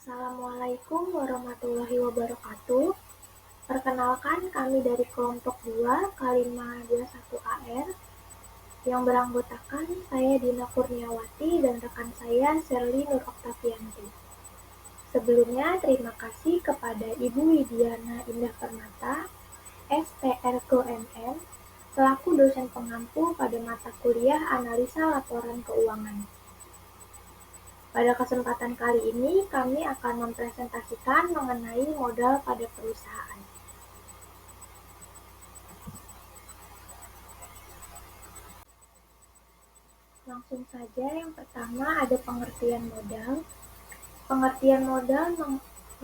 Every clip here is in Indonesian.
Assalamualaikum warahmatullahi wabarakatuh. Perkenalkan, kami dari kelompok 2 K521AR yang beranggotakan saya Dina Kurniawati dan rekan saya Sherly Nur Oktavianti. Sebelumnya, terima kasih kepada Ibu Widiana Indah Permata, STRKMN, selaku dosen pengampu pada mata kuliah Analisa Laporan Keuangan. Pada kesempatan kali ini, kami akan mempresentasikan mengenai modal pada perusahaan. Langsung saja, yang pertama ada pengertian modal. Pengertian modal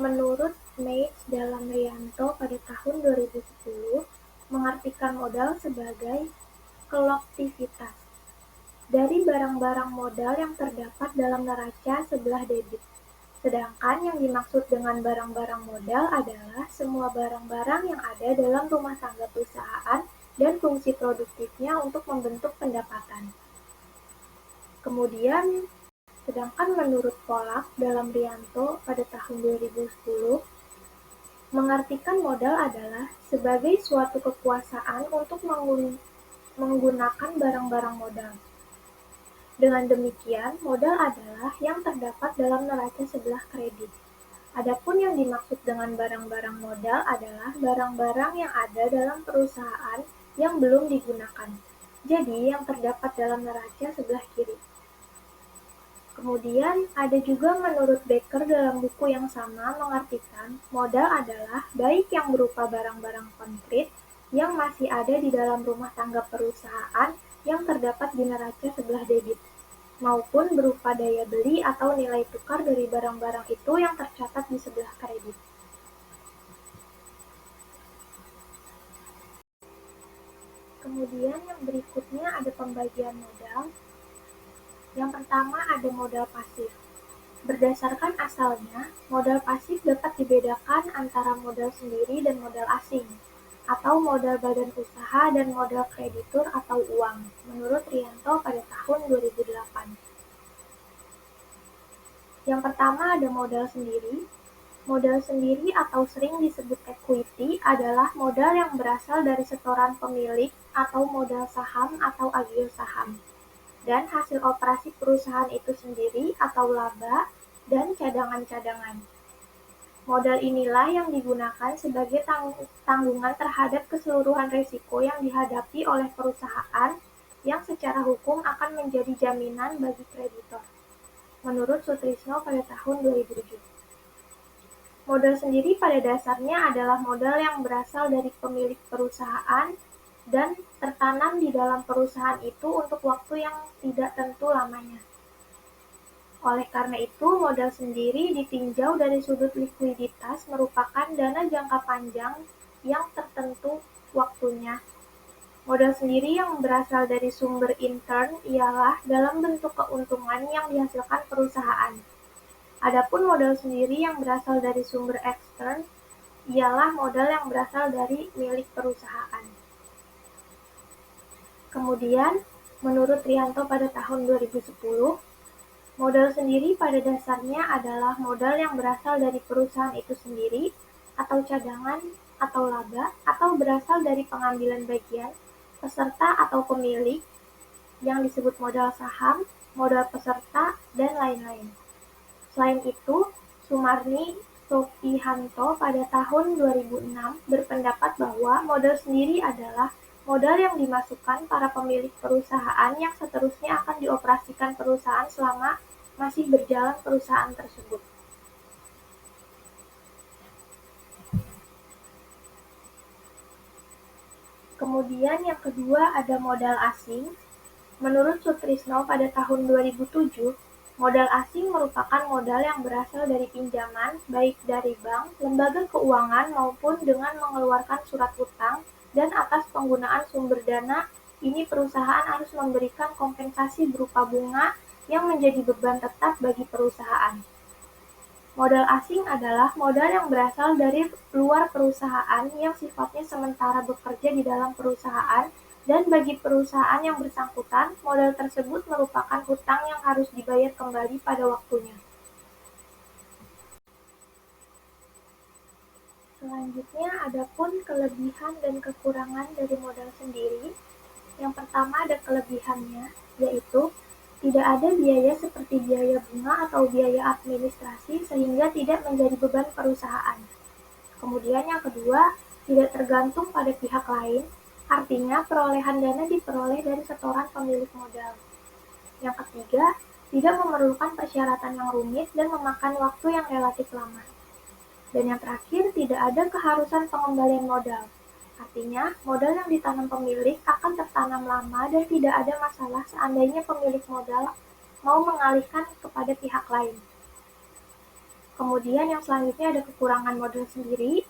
menurut Mates dalam Rianto pada tahun 2010 mengartikan modal sebagai kolektivitas dari barang-barang modal yang terdapat dalam neraca sebelah debit. Sedangkan yang dimaksud dengan barang-barang modal adalah semua barang-barang yang ada dalam rumah tangga perusahaan dan fungsi produktifnya untuk membentuk pendapatan. Kemudian, sedangkan menurut Pollak dalam Rianto pada tahun 2010, mengartikan modal adalah sebagai suatu kekuasaan untuk menggunakan barang-barang modal. Dengan demikian, modal adalah yang terdapat dalam neraca sebelah kredit. Adapun yang dimaksud dengan barang-barang modal adalah barang-barang yang ada dalam perusahaan yang belum digunakan. Jadi, yang terdapat dalam neraca sebelah kiri. Kemudian, ada juga menurut Becker dalam buku yang sama mengartikan modal adalah baik yang berupa barang-barang konkret yang masih ada di dalam rumah tangga perusahaan yang terdapat di neraca sebelah debit, maupun berupa daya beli atau nilai tukar dari barang-barang itu yang tercatat di sebelah kredit. Kemudian yang berikutnya ada pembagian modal. Yang pertama ada modal pasif. Berdasarkan asalnya, modal pasif dapat dibedakan antara modal sendiri dan modal asing, atau modal badan usaha dan modal kreditur atau uang, menurut Rianto pada tahun 2008. Yang pertama ada modal sendiri. Modal sendiri atau sering disebut equity adalah modal yang berasal dari setoran pemilik atau modal saham atau agio saham, dan hasil operasi perusahaan itu sendiri atau laba dan cadangan-cadangan. Modal inilah yang digunakan sebagai tanggungan terhadap keseluruhan risiko yang dihadapi oleh perusahaan yang secara hukum akan menjadi jaminan bagi kreditor, menurut Sutrisno pada tahun 2007. Modal sendiri pada dasarnya adalah modal yang berasal dari pemilik perusahaan dan tertanam di dalam perusahaan itu untuk waktu yang tidak tentu lamanya. Oleh karena itu, modal sendiri ditinjau dari sudut likuiditas merupakan dana jangka panjang yang tertentu waktunya. Modal sendiri yang berasal dari sumber intern ialah dalam bentuk keuntungan yang dihasilkan perusahaan. Adapun modal sendiri yang berasal dari sumber ekstern ialah modal yang berasal dari milik perusahaan. Kemudian, menurut Rianto pada tahun 2010, modal sendiri pada dasarnya adalah modal yang berasal dari perusahaan itu sendiri, atau cadangan, atau laba, atau berasal dari pengambilan bagian, peserta atau pemilik, yang disebut modal saham, modal peserta, dan lain-lain. Selain itu, Sumarni Sofihanto pada tahun 2006 berpendapat bahwa modal sendiri adalah modal yang dimasukkan para pemilik perusahaan yang seterusnya akan dioperasikan perusahaan selama masih berjalan perusahaan tersebut. Kemudian yang kedua ada modal asing. Menurut Sutrisno pada tahun 2007, modal asing merupakan modal yang berasal dari pinjaman, baik dari bank, lembaga keuangan, maupun dengan mengeluarkan surat hutang, dan atas penggunaan sumber dana, ini perusahaan harus memberikan kompensasi berupa bunga yang menjadi beban tetap bagi perusahaan. Modal asing adalah modal yang berasal dari luar perusahaan yang sifatnya sementara bekerja di dalam perusahaan, dan bagi perusahaan yang bersangkutan, modal tersebut merupakan hutang yang harus dibayar kembali pada waktunya. Selanjutnya, adapun kelebihan dan kekurangan dari modal sendiri. Yang pertama ada kelebihannya, yaitu tidak ada biaya seperti biaya bunga atau biaya administrasi sehingga tidak menjadi beban perusahaan. Kemudian yang kedua, tidak tergantung pada pihak lain, artinya perolehan dana diperoleh dari setoran pemilik modal. Yang ketiga, tidak memerlukan persyaratan yang rumit dan memakan waktu yang relatif lama. Dan yang terakhir, tidak ada keharusan pengembalian modal. Artinya, modal yang ditanam pemilik akan tertanam lama dan tidak ada masalah seandainya pemilik modal mau mengalihkan kepada pihak lain. Kemudian yang selanjutnya ada kekurangan modal sendiri.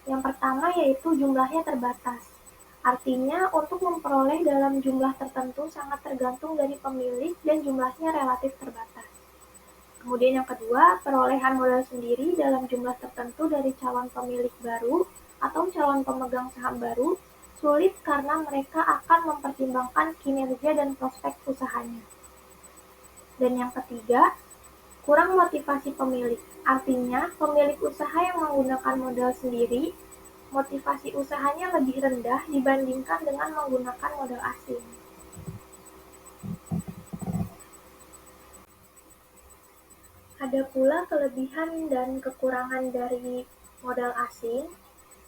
Yang pertama yaitu jumlahnya terbatas. Artinya, untuk memperoleh dalam jumlah tertentu sangat tergantung dari pemilik dan jumlahnya relatif terbatas. Kemudian yang kedua, perolehan modal sendiri dalam jumlah tertentu dari calon pemilik baru atau calon pemegang saham baru sulit karena mereka akan mempertimbangkan kinerja dan prospek usahanya. Dan yang ketiga, kurang motivasi pemilik. Artinya, pemilik usaha yang menggunakan modal sendiri, motivasi usahanya lebih rendah dibandingkan dengan menggunakan modal asing. Ada pula kelebihan dan kekurangan dari modal asing.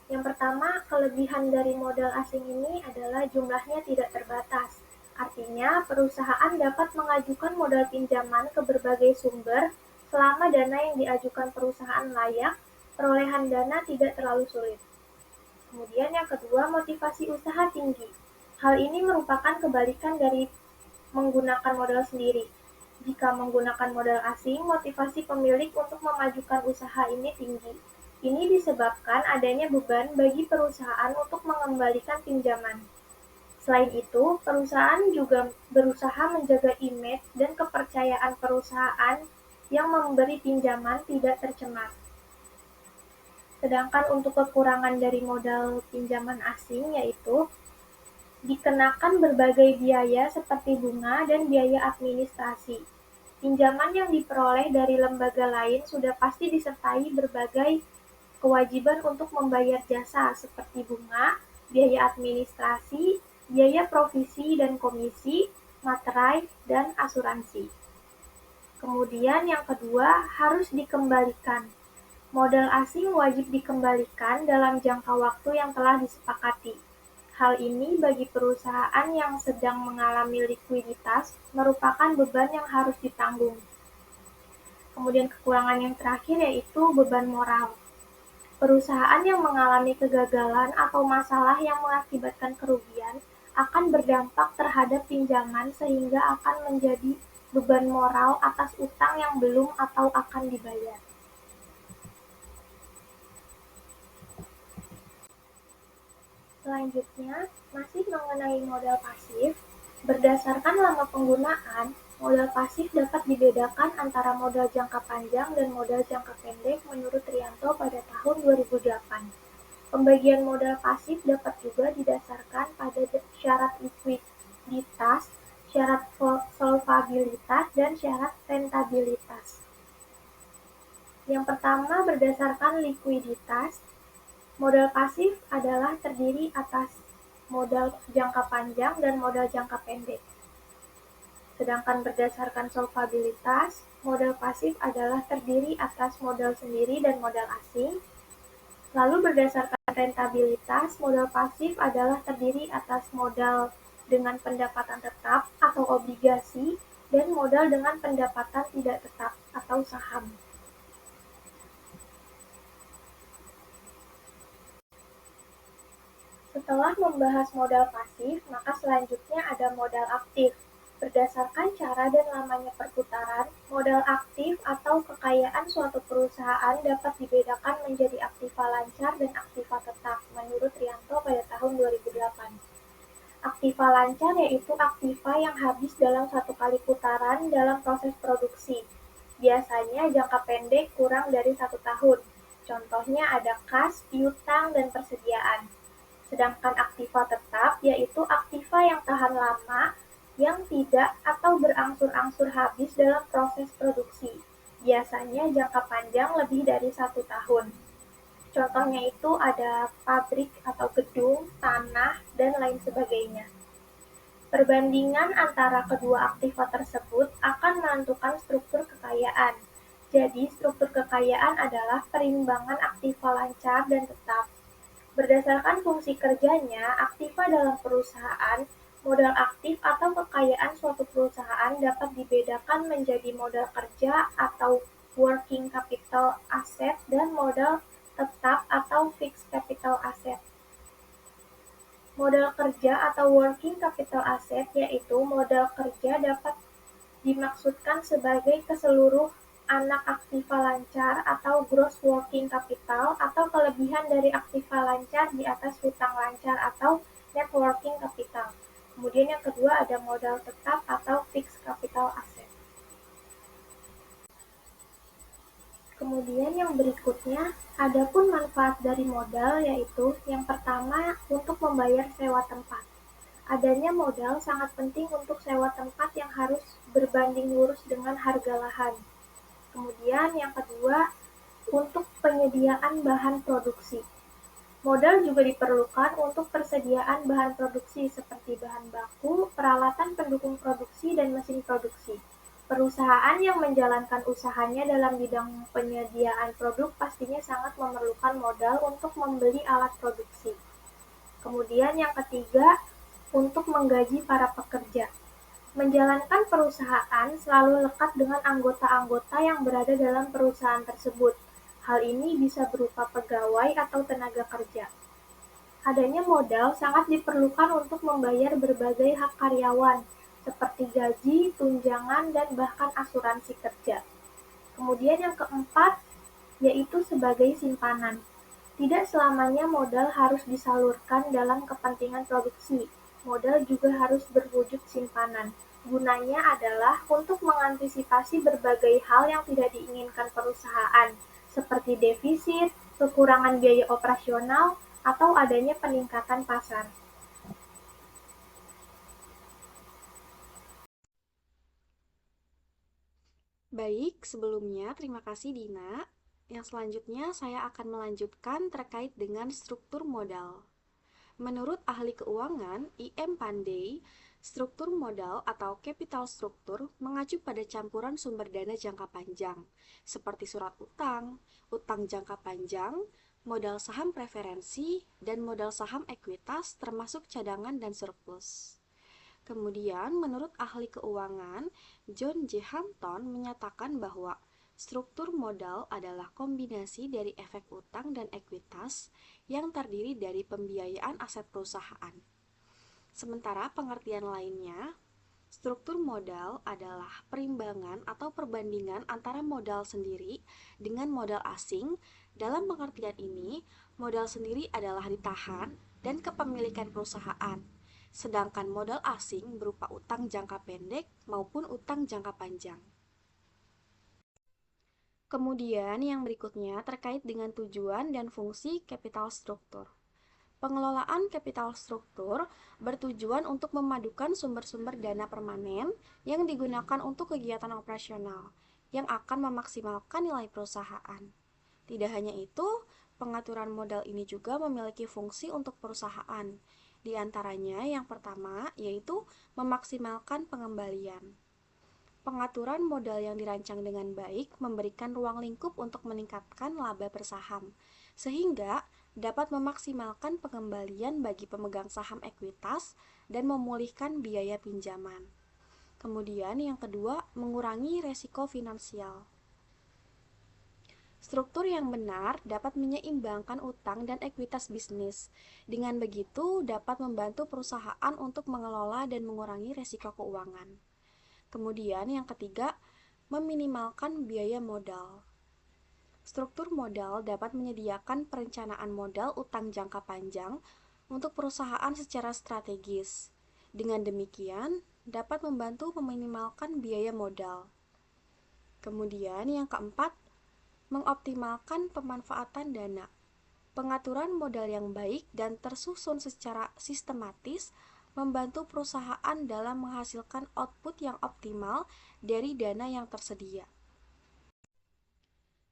Yang pertama, kelebihan dari modal asing ini adalah jumlahnya tidak terbatas. Artinya, perusahaan dapat mengajukan modal pinjaman ke berbagai sumber selama dana yang diajukan perusahaan layak, perolehan dana tidak terlalu sulit. Kemudian yang kedua, motivasi usaha tinggi. Hal ini merupakan kebalikan dari menggunakan modal sendiri. Jika menggunakan modal asing, motivasi pemilik untuk memajukan usaha ini tinggi. Ini disebabkan adanya beban bagi perusahaan untuk mengembalikan pinjaman. Selain itu, perusahaan juga berusaha menjaga image dan kepercayaan perusahaan yang memberi pinjaman tidak tercemar. Sedangkan untuk kekurangan dari modal pinjaman asing yaitu dikenakan berbagai biaya seperti bunga dan biaya administrasi. Pinjaman yang diperoleh dari lembaga lain sudah pasti disertai berbagai kewajiban untuk membayar jasa seperti bunga, biaya administrasi, biaya provisi dan komisi, materai, dan asuransi. Kemudian yang kedua, harus dikembalikan. Modal asing wajib dikembalikan dalam jangka waktu yang telah disepakati. Hal ini bagi perusahaan yang sedang mengalami likuiditas merupakan beban yang harus ditanggung. Kemudian kekurangan yang terakhir yaitu beban moral. Perusahaan yang mengalami kegagalan atau masalah yang mengakibatkan kerugian akan berdampak terhadap pinjaman sehingga akan menjadi beban moral atas utang yang belum atau akan dibayar. Selanjutnya, masih mengenai modal pasif, berdasarkan lama penggunaan, modal pasif dapat dibedakan antara modal jangka panjang dan modal jangka pendek menurut Rianto pada tahun 2008. Pembagian modal pasif dapat juga didasarkan pada syarat likuiditas, syarat solvabilitas, dan syarat rentabilitas. Yang pertama berdasarkan likuiditas. Modal pasif adalah terdiri atas modal jangka panjang dan modal jangka pendek. Sedangkan berdasarkan solvabilitas, modal pasif adalah terdiri atas modal sendiri dan modal asing. Lalu berdasarkan rentabilitas, modal pasif adalah terdiri atas modal dengan pendapatan tetap atau obligasi dan modal dengan pendapatan tidak tetap atau saham. Setelah membahas modal pasif, maka selanjutnya ada modal aktif. Berdasarkan cara dan lamanya perputaran, modal aktif atau kekayaan suatu perusahaan dapat dibedakan menjadi aktiva lancar dan aktiva tetap menurut Rianto pada tahun 2008. Aktiva lancar yaitu aktiva yang habis dalam satu kali putaran dalam proses produksi. Biasanya jangka pendek kurang dari 1 tahun. Contohnya ada kas, piutang, dan persediaan. Sedangkan aktiva tetap yaitu aktiva yang tahan lama, yang tidak atau berangsur-angsur habis dalam proses produksi. Biasanya jangka panjang lebih dari 1 tahun. Contohnya itu ada pabrik atau gedung, tanah, dan lain sebagainya. Perbandingan antara kedua aktiva tersebut akan menentukan struktur kekayaan. Jadi, struktur kekayaan adalah perimbangan aktiva lancar dan tetap. Berdasarkan fungsi kerjanya, aktiva dalam perusahaan, modal aktif atau kekayaan suatu perusahaan dapat dibedakan menjadi modal kerja atau working capital asset dan modal tetap atau fixed capital asset. Modal kerja atau working capital asset yaitu modal kerja dapat dimaksudkan sebagai keseluruh anak aktiva lancar atau gross working capital atau kelebihan dari aktiva lancar di atas hutang lancar atau net working capital. Kemudian yang kedua ada modal tetap atau fixed capital asset. Kemudian yang berikutnya, adapun manfaat dari modal yaitu yang pertama untuk membayar sewa tempat. Adanya modal sangat penting untuk sewa tempat yang harus berbanding lurus dengan harga lahan. Kemudian yang kedua, untuk penyediaan bahan produksi. Modal juga diperlukan untuk persediaan bahan produksi seperti bahan baku, peralatan pendukung produksi, dan mesin produksi. Perusahaan yang menjalankan usahanya dalam bidang penyediaan produk pastinya sangat memerlukan modal untuk membeli alat produksi. Kemudian yang ketiga, untuk menggaji para pekerja. Menjalankan perusahaan selalu lekat dengan anggota-anggota yang berada dalam perusahaan tersebut. Hal ini bisa berupa pegawai atau tenaga kerja. Adanya modal sangat diperlukan untuk membayar berbagai hak karyawan, seperti gaji, tunjangan, dan bahkan asuransi kerja. Kemudian yang keempat, yaitu sebagai simpanan. Tidak selamanya modal harus disalurkan dalam kepentingan produksi. Modal juga harus berwujud simpanan. Gunanya adalah untuk mengantisipasi berbagai hal yang tidak diinginkan perusahaan, seperti defisit, kekurangan biaya operasional, atau adanya peningkatan pasar. Baik, sebelumnya terima kasih Dina. Yang selanjutnya saya akan melanjutkan terkait dengan struktur modal. Menurut ahli keuangan I.M. Pandey, struktur modal atau capital struktur mengacu pada campuran sumber dana jangka panjang, seperti surat utang, utang jangka panjang, modal saham preferensi, dan modal saham ekuitas termasuk cadangan dan surplus. Kemudian, menurut ahli keuangan, John J. Hampton menyatakan bahwa struktur modal adalah kombinasi dari efek utang dan ekuitas yang terdiri dari pembiayaan aset perusahaan. Sementara pengertian lainnya, struktur modal adalah perimbangan atau perbandingan antara modal sendiri dengan modal asing. Dalam pengertian ini, modal sendiri adalah ditahan dan kepemilikan perusahaan, sedangkan modal asing berupa utang jangka pendek maupun utang jangka panjang. Kemudian yang berikutnya terkait dengan tujuan dan fungsi capital struktur. Pengelolaan capital struktur bertujuan untuk memadukan sumber-sumber dana permanen yang digunakan untuk kegiatan operasional yang akan memaksimalkan nilai perusahaan. Tidak hanya itu, pengaturan modal ini juga memiliki fungsi untuk perusahaan. Di antaranya yang pertama yaitu memaksimalkan pengembalian. Pengaturan modal yang dirancang dengan baik memberikan ruang lingkup untuk meningkatkan laba per saham, sehingga dapat memaksimalkan pengembalian bagi pemegang saham ekuitas dan memulihkan biaya pinjaman. Kemudian yang kedua, mengurangi resiko finansial. Struktur yang benar dapat menyeimbangkan utang dan ekuitas bisnis. Dengan begitu, dapat membantu perusahaan untuk mengelola dan mengurangi resiko keuangan. Kemudian yang ketiga, meminimalkan biaya modal. Struktur modal dapat menyediakan perencanaan modal utang jangka panjang untuk perusahaan secara strategis. Dengan demikian, dapat membantu meminimalkan biaya modal. Kemudian yang keempat, mengoptimalkan pemanfaatan dana. Pengaturan modal yang baik dan tersusun secara sistematis membantu perusahaan dalam menghasilkan output yang optimal dari dana yang tersedia.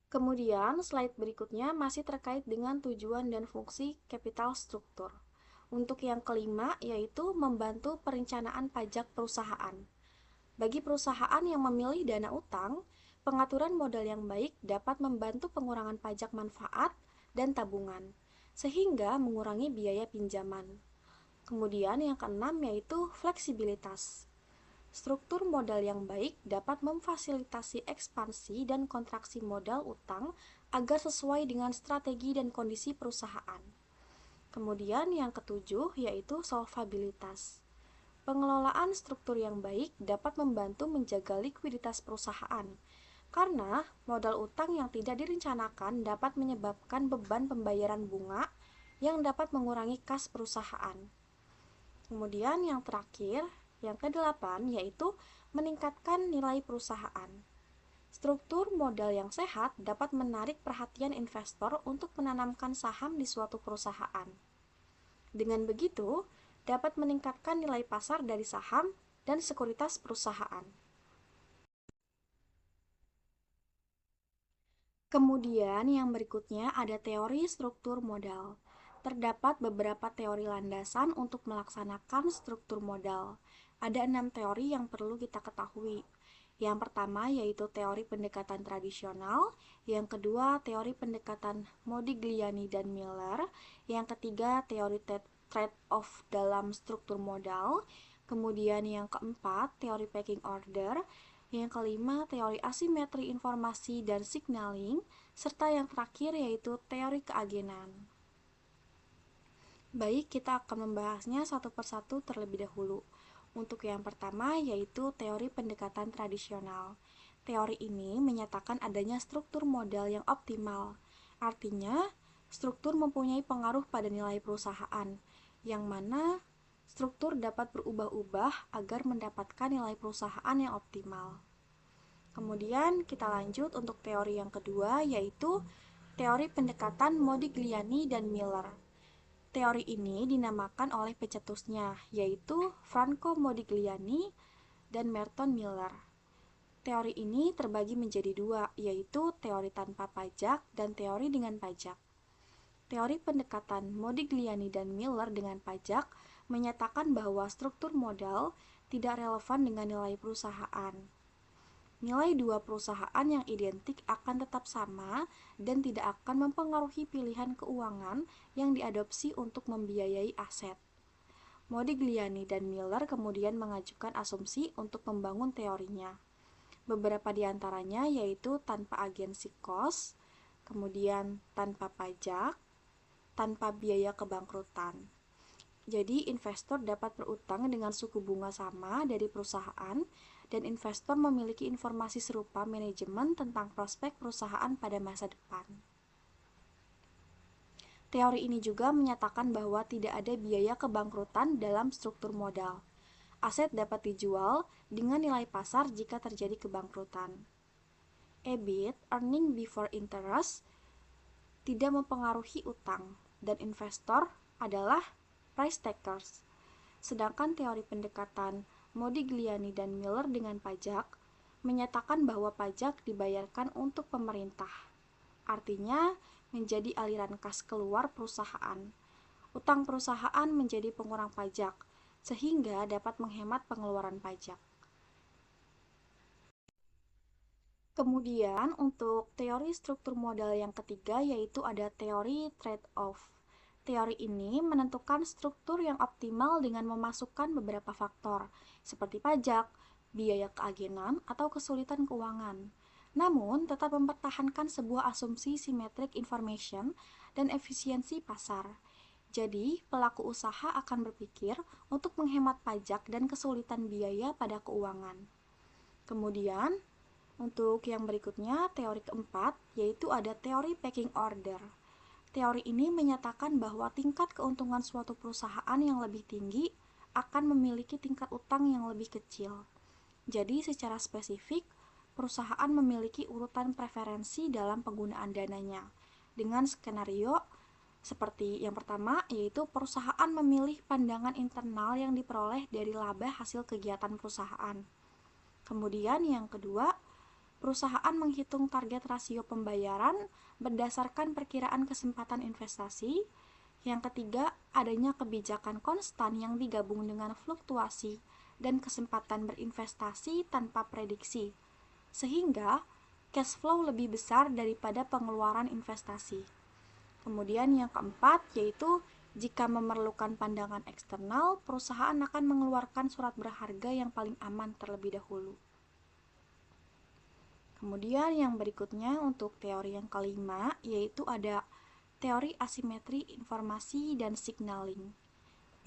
Kemudian, slide berikutnya masih terkait dengan tujuan dan fungsi capital struktur. Untuk yang kelima, yaitu membantu perencanaan pajak perusahaan. Bagi perusahaan yang memilih dana utang, pengaturan modal yang baik dapat membantu pengurangan pajak manfaat dan tabungan, sehingga mengurangi biaya pinjaman. Kemudian yang keenam yaitu fleksibilitas. Struktur modal yang baik dapat memfasilitasi ekspansi dan kontraksi modal utang agar sesuai dengan strategi dan kondisi perusahaan. Kemudian yang ketujuh yaitu solvabilitas. Pengelolaan struktur yang baik dapat membantu menjaga likuiditas perusahaan, karena modal utang yang tidak direncanakan dapat menyebabkan beban pembayaran bunga yang dapat mengurangi kas perusahaan. Kemudian yang terakhir, yang kedelapan, yaitu meningkatkan nilai perusahaan. Struktur modal yang sehat dapat menarik perhatian investor untuk menanamkan saham di suatu perusahaan. Dengan begitu, dapat meningkatkan nilai pasar dari saham dan sekuritas perusahaan. Kemudian yang berikutnya ada teori struktur modal. Terdapat beberapa teori landasan untuk melaksanakan struktur modal. Ada 6 teori yang perlu kita ketahui. Yang pertama yaitu teori pendekatan tradisional, yang kedua teori pendekatan Modigliani dan Miller, yang ketiga teori trade-off dalam struktur modal, kemudian yang keempat teori pecking order, yang kelima teori asimetri informasi dan signaling, serta yang terakhir yaitu teori keagenan. Baik, kita akan membahasnya satu persatu terlebih dahulu. Untuk yang pertama yaitu teori pendekatan tradisional. Teori ini menyatakan adanya struktur modal yang optimal. Artinya, struktur mempunyai pengaruh pada nilai perusahaan, yang mana struktur dapat berubah-ubah agar mendapatkan nilai perusahaan yang optimal. Kemudian kita lanjut untuk teori yang kedua yaitu teori pendekatan Modigliani dan Miller. Teori ini dinamakan oleh pencetusnya, yaitu Franco Modigliani dan Merton Miller. Teori ini terbagi menjadi dua, yaitu teori tanpa pajak dan teori dengan pajak. Teori pendekatan Modigliani dan Miller dengan pajak menyatakan bahwa struktur modal tidak relevan dengan nilai perusahaan. Nilai dua perusahaan yang identik akan tetap sama dan tidak akan mempengaruhi pilihan keuangan yang diadopsi untuk membiayai aset. Modigliani dan Miller kemudian mengajukan asumsi untuk membangun teorinya. Beberapa di antaranya yaitu tanpa agensi cost, kemudian tanpa pajak, tanpa biaya kebangkrutan. Jadi investor dapat berutang dengan suku bunga sama dari perusahaan dan investor memiliki informasi serupa manajemen tentang prospek perusahaan pada masa depan. Teori ini juga menyatakan bahwa tidak ada biaya kebangkrutan dalam struktur modal. Aset dapat dijual dengan nilai pasar jika terjadi kebangkrutan. EBIT, earning before interest, tidak mempengaruhi utang dan investor adalah price takers. Sedangkan teori pendekatan Modigliani dan Miller dengan pajak menyatakan bahwa pajak dibayarkan untuk pemerintah. Artinya, menjadi aliran kas keluar perusahaan. Utang perusahaan menjadi pengurang pajak, sehingga dapat menghemat pengeluaran pajak. Kemudian, untuk teori struktur modal yang ketiga yaitu ada teori trade-off. Teori ini menentukan struktur yang optimal dengan memasukkan beberapa faktor, seperti pajak, biaya keagenan, atau kesulitan keuangan. Namun, tetap mempertahankan sebuah asumsi symmetric information dan efisiensi pasar. Jadi, pelaku usaha akan berpikir untuk menghemat pajak dan kesulitan biaya pada keuangan. Kemudian, untuk yang berikutnya, teori keempat, yaitu ada teori pecking order. Teori ini menyatakan bahwa tingkat keuntungan suatu perusahaan yang lebih tinggi akan memiliki tingkat utang yang lebih kecil. Jadi, secara spesifik, perusahaan memiliki urutan preferensi dalam penggunaan dananya, dengan skenario seperti yang pertama, yaitu perusahaan memilih pandangan internal yang diperoleh dari laba hasil kegiatan perusahaan. Kemudian yang kedua, Perusahaan menghitung target rasio pembayaran berdasarkan perkiraan kesempatan investasi. Yang ketiga, adanya kebijakan konstan yang digabung dengan fluktuasi dan kesempatan berinvestasi tanpa prediksi, sehingga cash flow lebih besar daripada pengeluaran investasi. Kemudian yang keempat, yaitu jika memerlukan pandangan eksternal, perusahaan akan mengeluarkan surat berharga yang paling aman terlebih dahulu. Kemudian yang berikutnya untuk teori yang kelima, yaitu ada teori asimetri informasi dan signaling.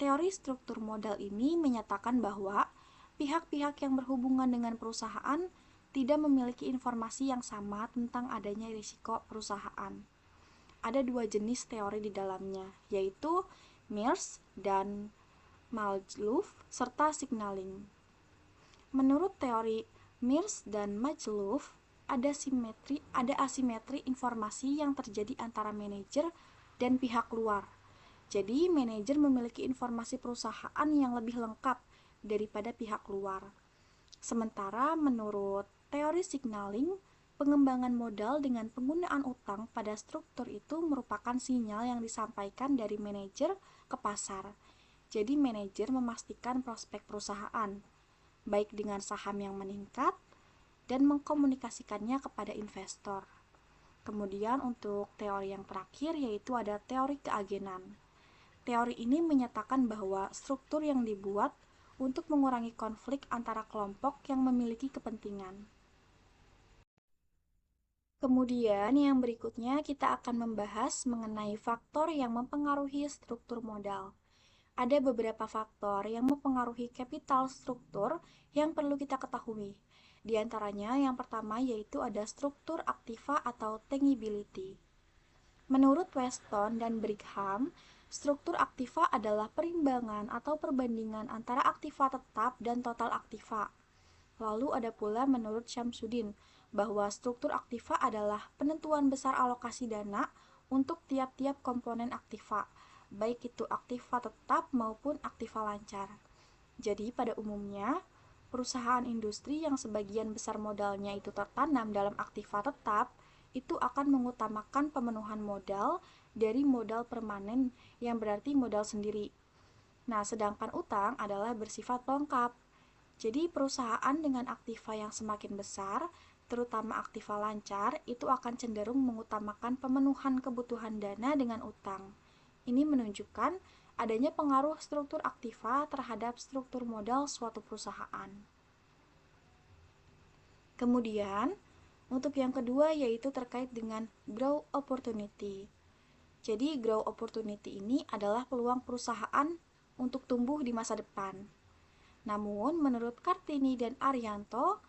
Teori struktur modal ini menyatakan bahwa pihak-pihak yang berhubungan dengan perusahaan tidak memiliki informasi yang sama tentang adanya risiko perusahaan. Ada dua jenis teori di dalamnya, yaitu Mears dan Maslow's serta signaling. Menurut teori Mears dan Maslow's, ada asimetri informasi yang terjadi antara manajer dan pihak luar. Jadi, manajer memiliki informasi perusahaan yang lebih lengkap daripada pihak luar. Sementara menurut teori signaling, pengembangan modal dengan penggunaan utang pada struktur itu merupakan sinyal yang disampaikan dari manajer ke pasar. Jadi, manajer memastikan prospek perusahaan, baik dengan saham yang meningkat dan mengkomunikasikannya kepada investor. Kemudian untuk teori yang terakhir yaitu ada teori keagenan. Teori ini menyatakan bahwa struktur yang dibuat untuk mengurangi konflik antara kelompok yang memiliki kepentingan. Kemudian yang berikutnya kita akan membahas mengenai faktor yang mempengaruhi struktur modal. Ada beberapa faktor yang mempengaruhi capital struktur yang perlu kita ketahui. Di antaranya yang pertama yaitu ada struktur aktiva atau tangibility. Menurut Weston dan Brigham, struktur aktiva adalah perimbangan atau perbandingan antara aktiva tetap dan total aktiva. Lalu ada pula menurut Syamsuddin bahwa struktur aktiva adalah penentuan besar alokasi dana untuk tiap-tiap komponen aktiva, baik itu aktiva tetap maupun aktiva lancar. Jadi pada umumnya, perusahaan industri yang sebagian besar modalnya itu tertanam dalam aktiva tetap, itu akan mengutamakan pemenuhan modal dari modal permanen yang berarti modal sendiri. Nah, sedangkan utang adalah bersifat pelengkap. Jadi perusahaan dengan aktiva yang semakin besar, terutama aktiva lancar, itu akan cenderung mengutamakan pemenuhan kebutuhan dana dengan utang. Ini menunjukkan adanya pengaruh struktur aktiva terhadap struktur modal suatu perusahaan. Kemudian, untuk yang kedua yaitu terkait dengan growth opportunity. Jadi, growth opportunity ini adalah peluang perusahaan untuk tumbuh di masa depan. Namun, menurut Kartini dan Arianto,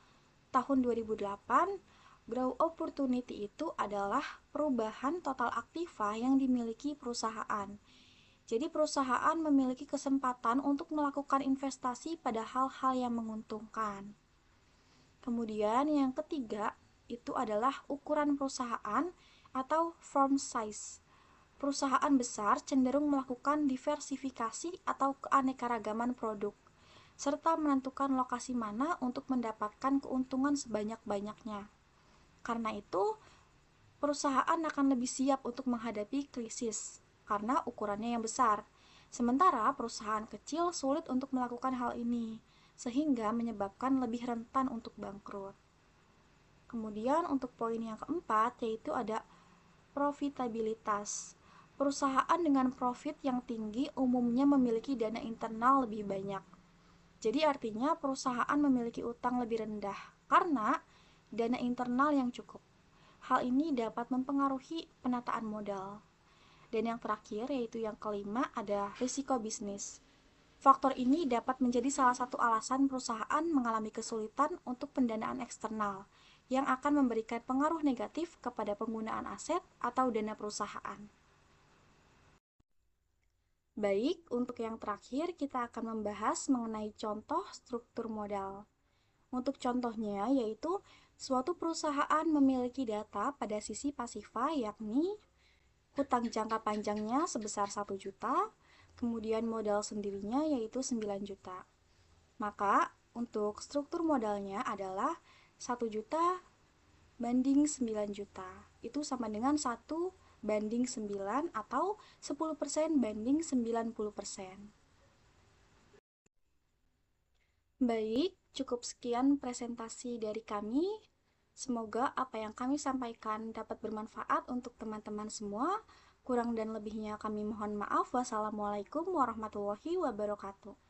tahun 2008, growth opportunity itu adalah perubahan total aktiva yang dimiliki perusahaan. Jadi perusahaan memiliki kesempatan untuk melakukan investasi pada hal-hal yang menguntungkan. Kemudian yang ketiga itu adalah ukuran perusahaan atau firm size. Perusahaan besar cenderung melakukan diversifikasi atau keanekaragaman produk, serta menentukan lokasi mana untuk mendapatkan keuntungan sebanyak-banyaknya. Karena itu, perusahaan akan lebih siap untuk menghadapi krisis karena ukurannya yang besar. Sementara perusahaan kecil sulit untuk melakukan hal ini, sehingga menyebabkan lebih rentan untuk bangkrut. Kemudian untuk poin yang keempat yaitu ada profitabilitas. Perusahaan dengan profit yang tinggi umumnya memiliki dana internal lebih banyak. Jadi artinya perusahaan memiliki utang lebih rendah karena dana internal yang cukup. Hal ini dapat mempengaruhi penataan modal. Dan yang terakhir yaitu yang kelima ada risiko bisnis. Faktor ini dapat menjadi salah satu alasan perusahaan mengalami kesulitan untuk pendanaan eksternal yang akan memberikan pengaruh negatif kepada penggunaan aset atau dana perusahaan. Baik, untuk yang terakhir kita akan membahas mengenai contoh struktur modal. Untuk contohnya yaitu suatu perusahaan memiliki data pada sisi pasifa yakni hutang jangka panjangnya sebesar 1 juta, kemudian modal sendirinya yaitu 9 juta. Maka untuk struktur modalnya adalah 1 juta banding 9 juta. Itu sama dengan 1:9 atau 10% banding 90%. Baik, cukup sekian presentasi dari kami. Semoga apa yang kami sampaikan dapat bermanfaat untuk teman-teman semua. Kurang dan lebihnya kami mohon maaf. Wassalamualaikum warahmatullahi wabarakatuh.